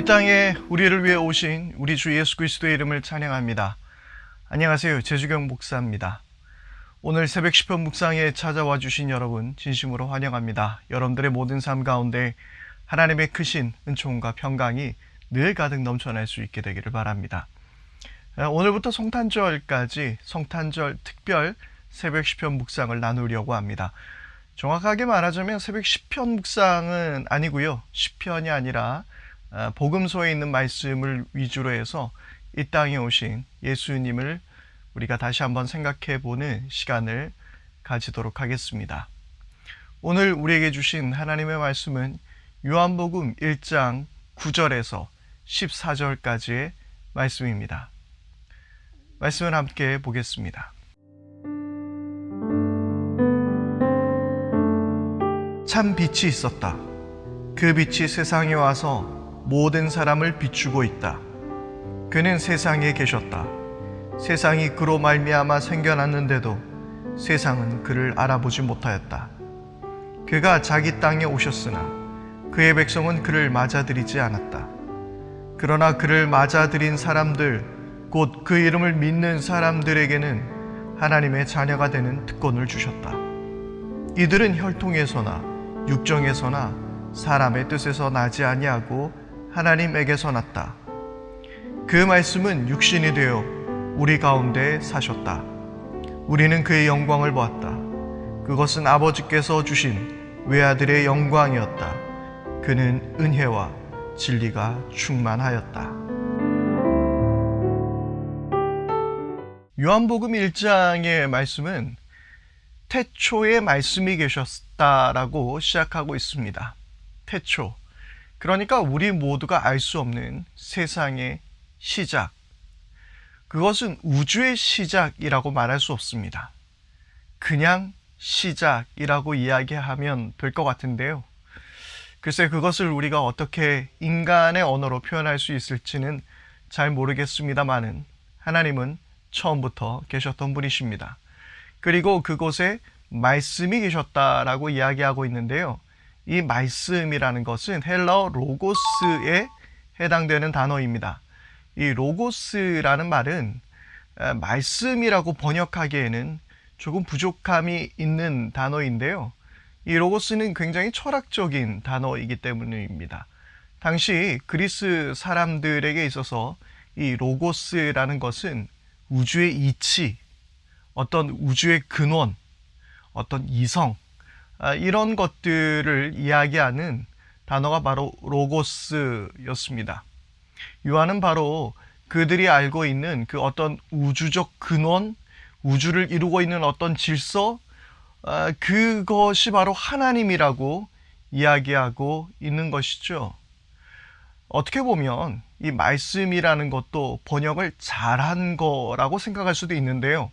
땅에 우리를 위해 오신 우리 주 예수 그리스도의 이름을 찬양합니다. 안녕하세요. 제주경 목사입니다. 오늘 새벽 시편 묵상에 찾아와 주신 여러분 진심으로 환영합니다. 여러분들의 모든 삶 가운데 하나님의 크신 은총과 평강이 늘 가득 넘쳐날 수 있게 되기를 바랍니다. 오늘부터 성탄절까지 성탄절 특별 새벽 시편 묵상을 나누려고 합니다. 정확하게 말하자면 새벽 시편 묵상은 아니고요. 시편이 아니라 복음서에 있는 말씀을 위주로 해서 이 땅에 오신 예수님을 우리가 다시 한번 생각해 보는 시간을 가지도록 하겠습니다. 오늘 우리에게 주신 하나님의 말씀은 요한복음 1장 9절에서 14절까지의 말씀입니다. 말씀을 함께 보겠습니다. 참 빛이 있었다. 그 빛이 세상에 와서 모든 사람을 비추고 있다. 그는 세상에 계셨다. 세상이 그로 말미암아 생겨났는데도 세상은 그를 알아보지 못하였다. 그가 자기 땅에 오셨으나 그의 백성은 그를 맞아들이지 않았다. 그러나 그를 맞아들인 사람들, 곧 그 이름을 믿는 사람들에게는 하나님의 자녀가 되는 특권을 주셨다. 이들은 혈통에서나 육정에서나 사람의 뜻에서 나지 아니하고 하나님에게서 났다. 그 말씀은 육신이 되어 우리 가운데 사셨다. 우리는 그의 영광을 보았다. 그것은 아버지께서 주신 외아들의 영광이었다. 그는 은혜와 진리가 충만하였다. 요한복음 1장의 말씀은 태초에 말씀이 계셨다라고 시작하고 있습니다. 태초. 그러니까 우리 모두가 알 수 없는 세상의 시작. 그것은 우주의 시작이라고 말할 수 없습니다. 그냥 시작이라고 이야기하면 될 것 같은데요. 글쎄 그것을 우리가 어떻게 인간의 언어로 표현할 수 있을지는 잘 모르겠습니다만은 하나님은 처음부터 계셨던 분이십니다. 그리고 그곳에 말씀이 계셨다라고 이야기하고 있는데요. 이 말씀이라는 것은 헬라어 로고스에 해당되는 단어입니다. 이 로고스라는 말은 말씀이라고 번역하기에는 조금 부족함이 있는 단어인데요. 이 로고스는 굉장히 철학적인 단어이기 때문입니다. 당시 그리스 사람들에게 있어서 이 로고스라는 것은 우주의 이치, 어떤 우주의 근원, 어떤 이성, 이런 것들을 이야기하는 단어가 바로 로고스였습니다. 요한은 바로 그들이 알고 있는 그 어떤 우주적 근원, 우주를 이루고 있는 어떤 질서, 그것이 바로 하나님이라고 이야기하고 있는 것이죠. 어떻게 보면 이 말씀이라는 것도 번역을 잘한 거라고 생각할 수도 있는데요.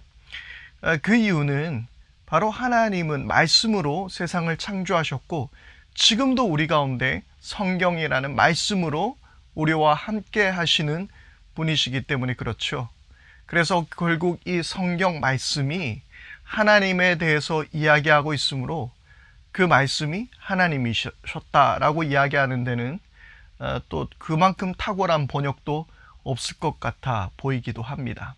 그 이유는 바로 하나님은 말씀으로 세상을 창조하셨고 지금도 우리 가운데 성경이라는 말씀으로 우리와 함께 하시는 분이시기 때문에 그렇죠. 그래서 결국 이 성경 말씀이 하나님에 대해서 이야기하고 있으므로 그 말씀이 하나님이셨다라고 이야기하는 데는 또 그만큼 탁월한 번역도 없을 것 같아 보이기도 합니다.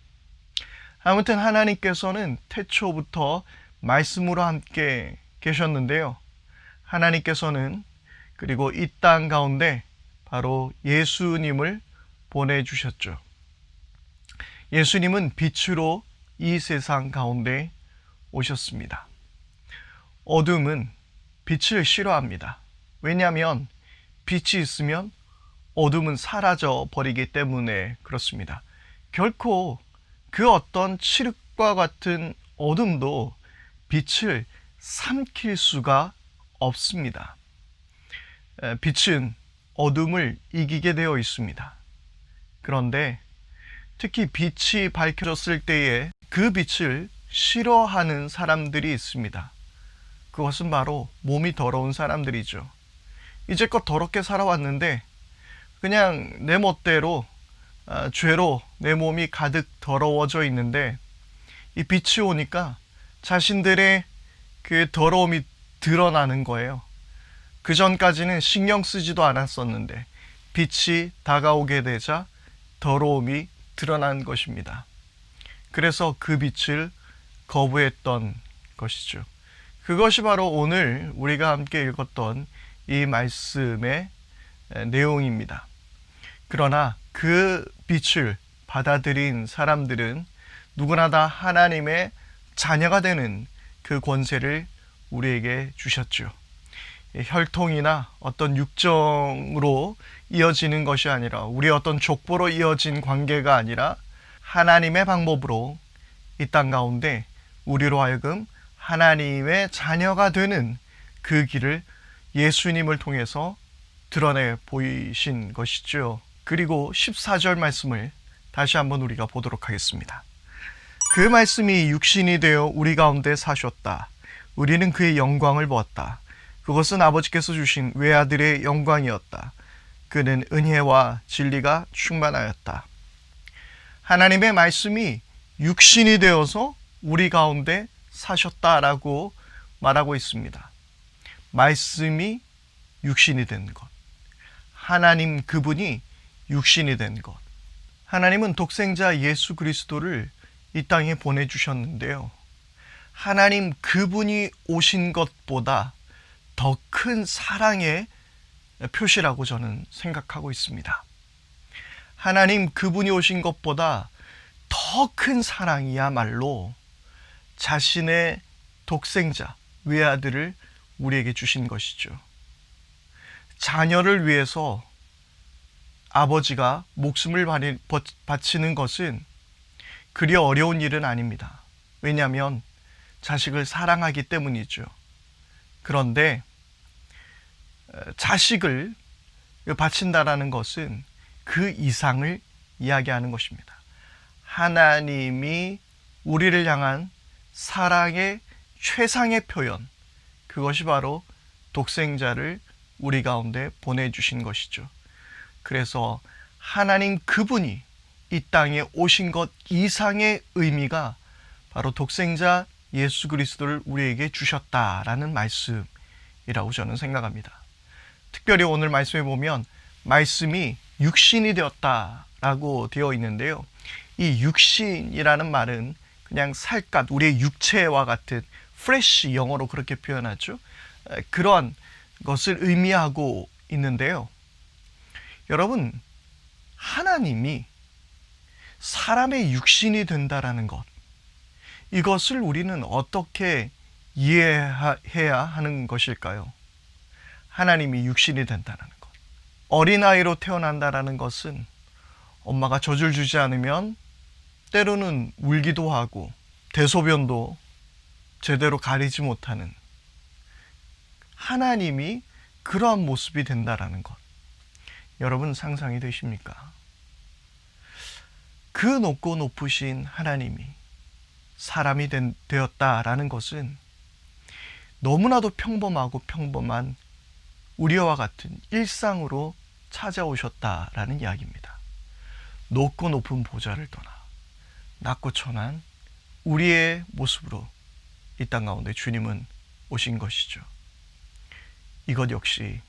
아무튼 하나님께서는 태초부터 말씀으로 함께 계셨는데요. 하나님께서는 그리고 이 땅 가운데 바로 예수님을 보내주셨죠. 예수님은 빛으로 이 세상 가운데 오셨습니다. 어둠은 빛을 싫어합니다. 왜냐하면 빛이 있으면 어둠은 사라져 버리기 때문에 그렇습니다. 결코 그 어떤 칠흑과 같은 어둠도 빛을 삼킬 수가 없습니다. 빛은 어둠을 이기게 되어 있습니다. 그런데 특히 빛이 밝혀졌을 때에 그 빛을 싫어하는 사람들이 있습니다. 그것은 바로 몸이 더러운 사람들이죠. 이제껏 더럽게 살아왔는데 그냥 내 멋대로 죄로 내 몸이 가득 더러워져 있는데 이 빛이 오니까 자신들의 그 더러움이 드러나는 거예요. 그 전까지는 신경 쓰지도 않았었는데 빛이 다가오게 되자 더러움이 드러난 것입니다. 그래서 그 빛을 거부했던 것이죠. 그것이 바로 오늘 우리가 함께 읽었던 이 말씀의 내용입니다. 그러나 그 빛을 받아들인 사람들은 누구나 다 하나님의 자녀가 되는 그 권세를 우리에게 주셨죠. 혈통이나 어떤 육정으로 이어지는 것이 아니라, 우리 어떤 족보로 이어진 관계가 아니라 하나님의 방법으로 이 땅 가운데 우리로 하여금 하나님의 자녀가 되는 그 길을 예수님을 통해서 드러내 보이신 것이죠. 그리고 14절 말씀을 다시 한번 우리가 보도록 하겠습니다. 그 말씀이 육신이 되어 우리 가운데 사셨다. 우리는 그의 영광을 보았다. 그것은 아버지께서 주신 외아들의 영광이었다. 그는 은혜와 진리가 충만하였다. 하나님의 말씀이 육신이 되어서 우리 가운데 사셨다라고 말하고 있습니다. 말씀이 육신이 된 것. 하나님 그분이 육신이 된 것. 하나님은 독생자 예수 그리스도를 이 땅에 보내주셨는데요. 하나님 그분이 오신 것보다 더 큰 사랑의 표시라고 저는 생각하고 있습니다. 하나님 그분이 오신 것보다 더 큰 사랑이야말로 자신의 독생자, 외아들을 우리에게 주신 것이죠. 자녀를 위해서 아버지가 목숨을 바치는 것은 그리 어려운 일은 아닙니다. 왜냐하면 자식을 사랑하기 때문이죠. 그런데 자식을 바친다라는 것은 그 이상을 이야기하는 것입니다. 하나님이 우리를 향한 사랑의 최상의 표현, 그것이 바로 독생자를 우리 가운데 보내주신 것이죠. 그래서 하나님 그분이 이 땅에 오신 것 이상의 의미가 바로 독생자 예수 그리스도를 우리에게 주셨다라는 말씀이라고 저는 생각합니다. 특별히 오늘 말씀에 보면 말씀이 육신이 되었다라고 되어 있는데요. 이 육신이라는 말은 그냥 살갗, 우리의 육체와 같은 flesh, 영어로 그렇게 표현하죠. 그런 것을 의미하고 있는데요. 여러분, 하나님이 사람의 육신이 된다라는 것, 이것을 우리는 어떻게 이해해야 하는 것일까요? 하나님이 육신이 된다는 것. 어린아이로 태어난다라는 것은 엄마가 젖을 주지 않으면 때로는 울기도 하고 대소변도 제대로 가리지 못하는 하나님이 그러한 모습이 된다라는 것. 여러분 상상이 되십니까? 그 높고 높으신 하나님이 사람이 되었다라는 것은 너무나도 평범하고 평범한 우리와 같은 일상으로 찾아오셨다라는 이야기입니다. 높고 높은 보좌를 떠나 낮고 천한 우리의 모습으로 이 땅 가운데 주님은 오신 것이죠. 이것 역시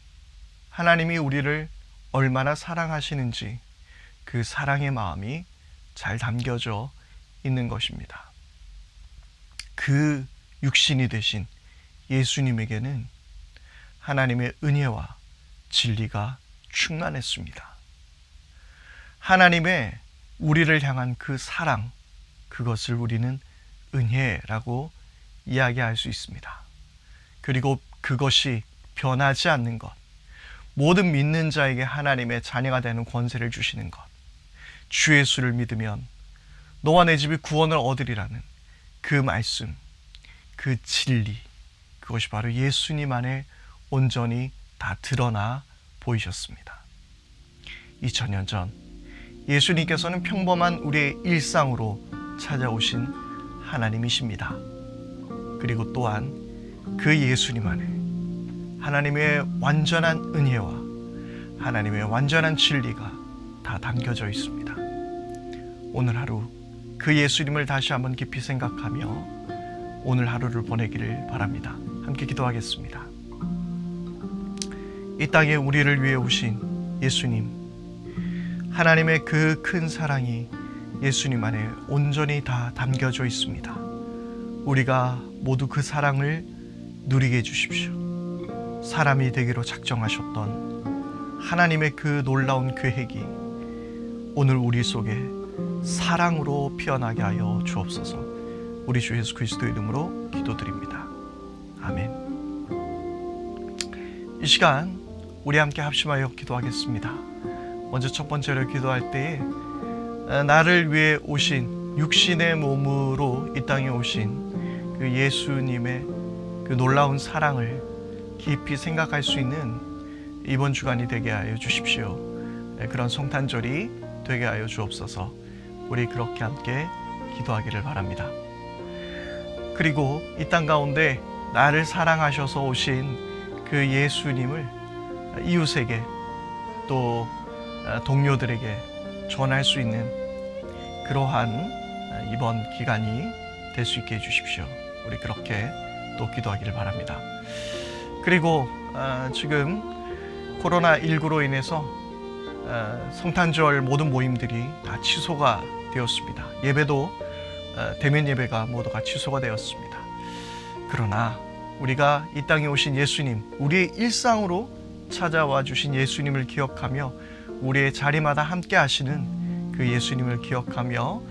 하나님이 우리를 얼마나 사랑하시는지 그 사랑의 마음이 잘 담겨져 있는 것입니다. 그 육신이 되신 예수님에게는 하나님의 은혜와 진리가 충만했습니다. 하나님의 우리를 향한 그 사랑, 그것을 우리는 은혜라고 이야기할 수 있습니다. 그리고 그것이 변하지 않는 것, 모든 믿는 자에게 하나님의 자녀가 되는 권세를 주시는 것, 주 예수를 믿으면 너와 내 집이 구원을 얻으리라는 그 말씀, 그 진리, 그것이 바로 예수님 안에 온전히 다 드러나 보이셨습니다. 2000년 전 예수님께서는 평범한 우리의 일상으로 찾아오신 하나님이십니다. 그리고 또한 그 예수님 안에 하나님의 완전한 은혜와 하나님의 완전한 진리가 다 담겨져 있습니다. 오늘 하루 그 예수님을 다시 한번 깊이 생각하며 오늘 하루를 보내기를 바랍니다. 함께 기도하겠습니다. 이 땅에 우리를 위해 오신 예수님, 하나님의 그 큰 사랑이 예수님 안에 온전히 다 담겨져 있습니다. 우리가 모두 그 사랑을 누리게 해주십시오. 사람이 되기로 작정하셨던 하나님의 그 놀라운 계획이 오늘 우리 속에 사랑으로 피어나게 하여 주옵소서. 우리 주 예수 그리스도의 이름으로 기도드립니다. 아멘. 이 시간 우리 함께 합심하여 기도하겠습니다. 먼저 첫 번째로 기도할 때에 나를 위해 오신 육신의 몸으로 이 땅에 오신 그 예수님의 그 놀라운 사랑을 깊이 생각할 수 있는 이번 주간이 되게 하여 주십시오. 그런 성탄절이 되게 하여 주옵소서. 우리 그렇게 함께 기도하기를 바랍니다. 그리고 이 땅 가운데 나를 사랑하셔서 오신 그 예수님을 이웃에게 또 동료들에게 전할 수 있는 그러한 이번 기간이 될 수 있게 해주십시오. 우리 그렇게 또 기도하기를 바랍니다. 그리고 지금 코로나19로 인해서 성탄절 모든 모임들이 다 취소가 되었습니다. 예배도 대면 예배가 모두가 취소가 되었습니다. 그러나 우리가 이 땅에 오신 예수님, 우리의 일상으로 찾아와 주신 예수님을 기억하며 우리의 자리마다 함께 하시는 그 예수님을 기억하며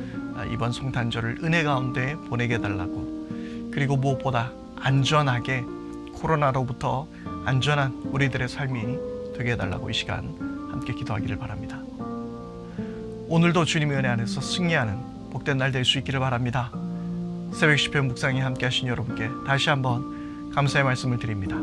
이번 성탄절을 은혜 가운데 보내게 달라고, 그리고 무엇보다 안전하게 코로나로부터 안전한 우리들의 삶이 되게 해달라고 이 시간 함께 기도하기를 바랍니다. 오늘도 주님의 은혜 안에서 승리하는 복된 날 될 수 있기를 바랍니다. 새벽 시편 묵상에 함께 하신 여러분께 다시 한번 감사의 말씀을 드립니다.